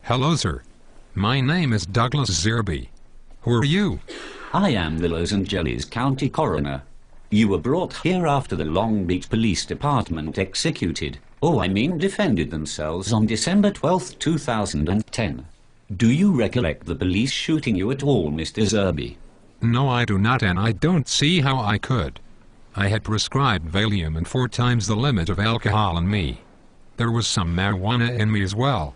Hello, sir. My name is Douglas Zerby. Who are you? I am the Los Angeles County Coroner. You were brought here after the Long Beach Police Department defended themselves on December 12, 2010. Do you recollect the police shooting you at all, Mr. Zerby? No, I do not, and I don't see how I could. I had prescribed Valium and 4 times the limit of alcohol in me. There was some marijuana in me as well.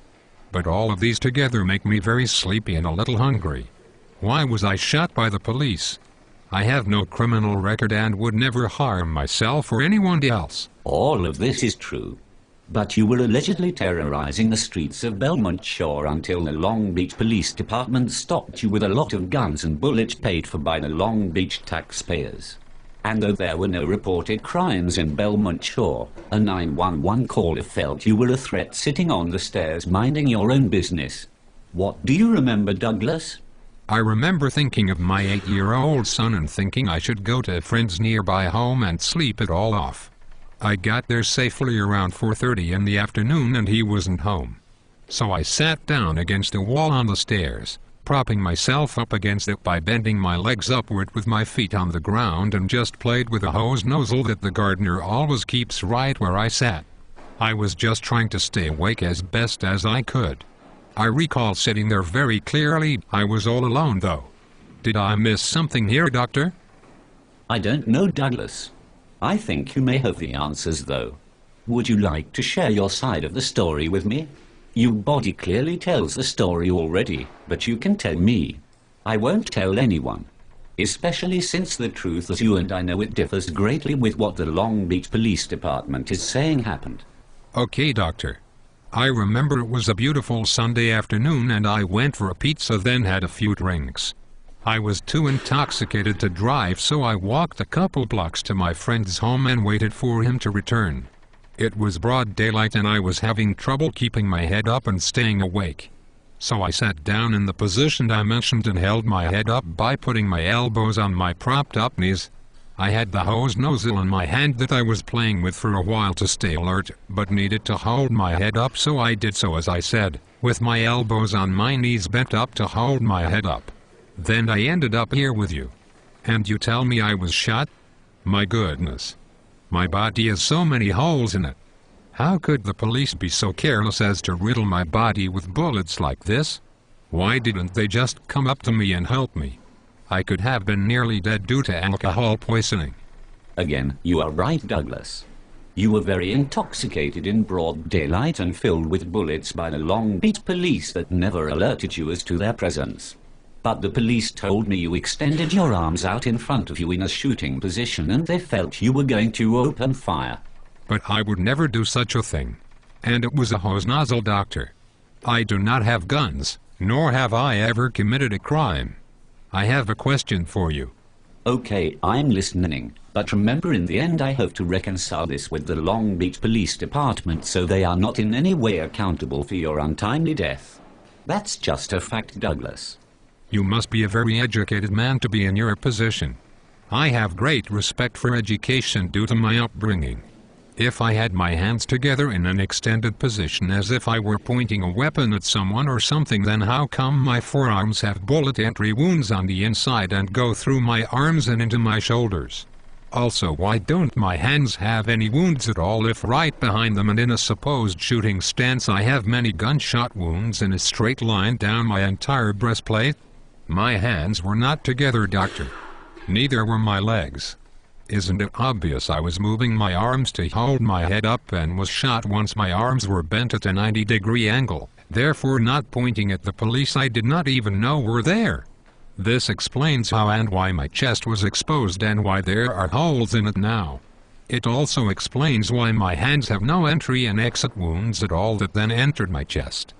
But all of these together make me very sleepy and a little hungry. Why was I shot by the police? I have no criminal record and would never harm myself or anyone else. All of this is true. But you were allegedly terrorizing the streets of Belmont Shore until the Long Beach Police Department stopped you with a lot of guns and bullets paid for by the Long Beach taxpayers. And though there were no reported crimes in Belmont Shore, a 911 caller felt you were a threat sitting on the stairs minding your own business. What do you remember, Douglas? I remember thinking of my 8-year-old son and thinking I should go to a friend's nearby home and sleep it all off. I got there safely around 4:30 in the afternoon and he wasn't home. So I sat down against a wall on the stairs, propping myself up against it by bending my legs upward with my feet on the ground and just played with a hose nozzle that the gardener always keeps right where I sat. I was just trying to stay awake as best as I could. I recall sitting there very clearly. I was all alone though. Did I miss something here, Doctor? I don't know, Douglas. I think you may have the answers though. Would you like to share your side of the story with me? Your body clearly tells the story already, but you can tell me. I won't tell anyone. Especially since the truth as you and I know it differs greatly with what the Long Beach Police Department is saying happened. Okay, Doctor. I remember it was a beautiful Sunday afternoon and I went for a pizza, then had a few drinks. I was too intoxicated to drive, so I walked a couple blocks to my friend's home and waited for him to return. It was broad daylight and I was having trouble keeping my head up and staying awake. So I sat down in the position I mentioned and held my head up by putting my elbows on my propped up knees. I had the hose nozzle in my hand that I was playing with for a while to stay alert, but needed to hold my head up, so I did so as I said, with my elbows on my knees bent up to hold my head up. Then I ended up here with you. And you tell me I was shot? My goodness. My body has so many holes in it. How could the police be so careless as to riddle my body with bullets like this? Why didn't they just come up to me and help me? I could have been nearly dead due to alcohol poisoning. Again, you are right, Douglas. You were very intoxicated in broad daylight and filled with bullets by the Long Beach police that never alerted you as to their presence. But the police told me you extended your arms out in front of you in a shooting position and they felt you were going to open fire. But I would never do such a thing. And it was a hose nozzle, Doctor. I do not have guns, nor have I ever committed a crime. I have a question for you. Okay, I'm listening. But remember, in the end I have to reconcile this with the Long Beach Police Department, so they are not in any way accountable for your untimely death. That's just a fact, Douglas. You must be a very educated man to be in your position. I have great respect for education due to my upbringing. If I had my hands together in an extended position as if I were pointing a weapon at someone or something, then how come my forearms have bullet entry wounds on the inside and go through my arms and into my shoulders? Also, why don't my hands have any wounds at all if right behind them and in a supposed shooting stance I have many gunshot wounds in a straight line down my entire breastplate? My hands were not together, Doctor. Neither were my legs. Isn't it obvious I was moving my arms to hold my head up and was shot once my arms were bent at a 90-degree angle, therefore not pointing at the police I did not even know were there? This explains how and why my chest was exposed and why there are holes in it now. It also explains why my hands have no entry and exit wounds at all that then entered my chest.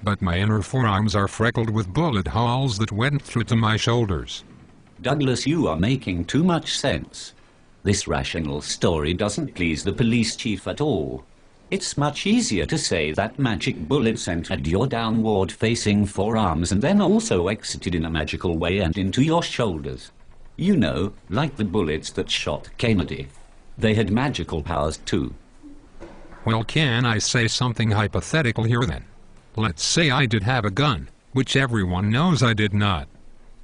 But my inner forearms are freckled with bullet holes that went through to my shoulders. Douglas, you are making too much sense. This rational story doesn't please the police chief at all. It's much easier to say that magic bullets entered your downward-facing forearms and then also exited in a magical way and into your shoulders. You know, like the bullets that shot Kennedy. They had magical powers too. Well, can I say something hypothetical here then? Let's say I did have a gun, which everyone knows I did not.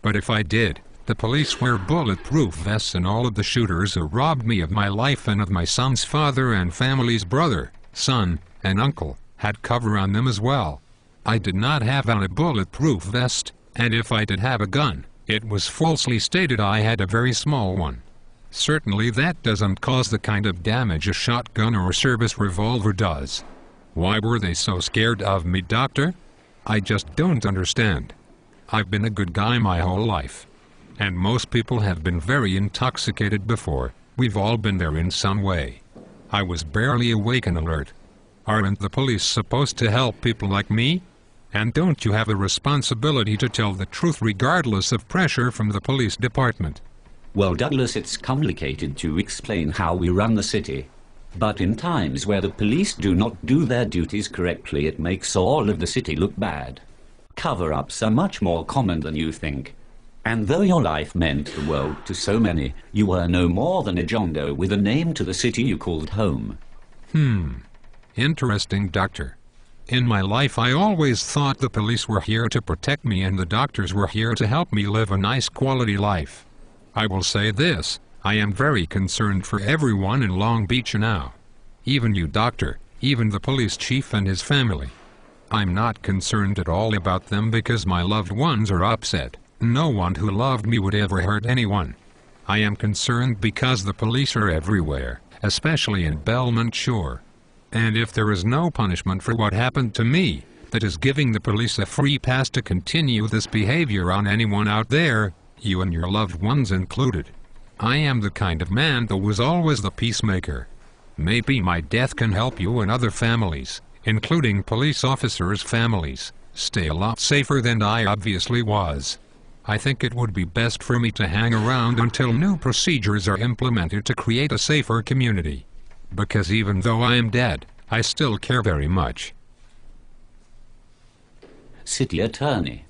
But if I did, the police wear bulletproof vests and all of the shooters who robbed me of my life and of my son's father and family's brother, son, and uncle, had cover on them as well. I did not have on a bulletproof vest, and if I did have a gun, it was falsely stated I had a very small one. Certainly that doesn't cause the kind of damage a shotgun or a service revolver does. Why were they so scared of me, doctor? I just don't understand. I've been a good guy my whole life. And most people have been very intoxicated before. We've all been there in some way. I was barely awake and alert. Aren't the police supposed to help people like me? And don't you have a responsibility to tell the truth regardless of pressure from the police department? Well, Douglas, it's complicated to explain how we run the city. But in times where the police do not do their duties correctly, it makes all of the city look bad. Cover-ups are much more common than you think. And though your life meant the world to so many, you were no more than a John Doe with a name to the city you called home. Interesting, doctor. In my life I always thought the police were here to protect me and the doctors were here to help me live a nice quality life. I will say this, I am very concerned for everyone in Long Beach now. Even you, doctor, even the police chief and his family. I'm not concerned at all about them because my loved ones are upset. No one who loved me would ever hurt anyone. I am concerned because the police are everywhere, especially in Belmont Shore. And if there is no punishment for what happened to me, that is giving the police a free pass to continue this behavior on anyone out there, you and your loved ones included. I am the kind of man that was always the peacemaker. Maybe my death can help you and other families, including police officers' families, stay a lot safer than I obviously was. I think it would be best for me to hang around until new procedures are implemented to create a safer community. Because even though I am dead, I still care very much. City Attorney.